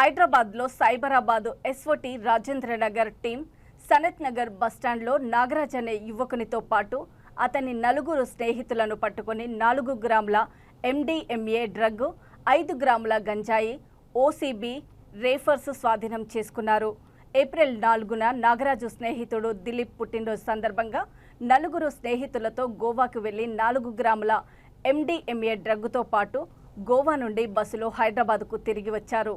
హైదరాబాద్లో Cyberabad SOT Rajendranagar team Sanath Nagar బస్టాండ్లో నాగరాజ్ అనే యువకునితో పాటు అతని 4 స్నేహితులను పట్టుకొని 4 గ్రాముల MDMA డ్రగ్, 5 గ్రాముల గంజాయి, OCB రేఫర్స్ స్వాధీనం చేసుకున్నారు. ఏప్రిల్ 4న నాగరాజు స్నేహితుడు దిలీప్ పుట్టినరోజు సందర్భంగా 4 స్నేహితులతో గోవాకు వెళ్లి 4 గ్రాముల MDMA డ్రగ్తో పాటు గోవా నుండి బస్సులో హైదరాబాద్కు తిరిగి వచ్చారు.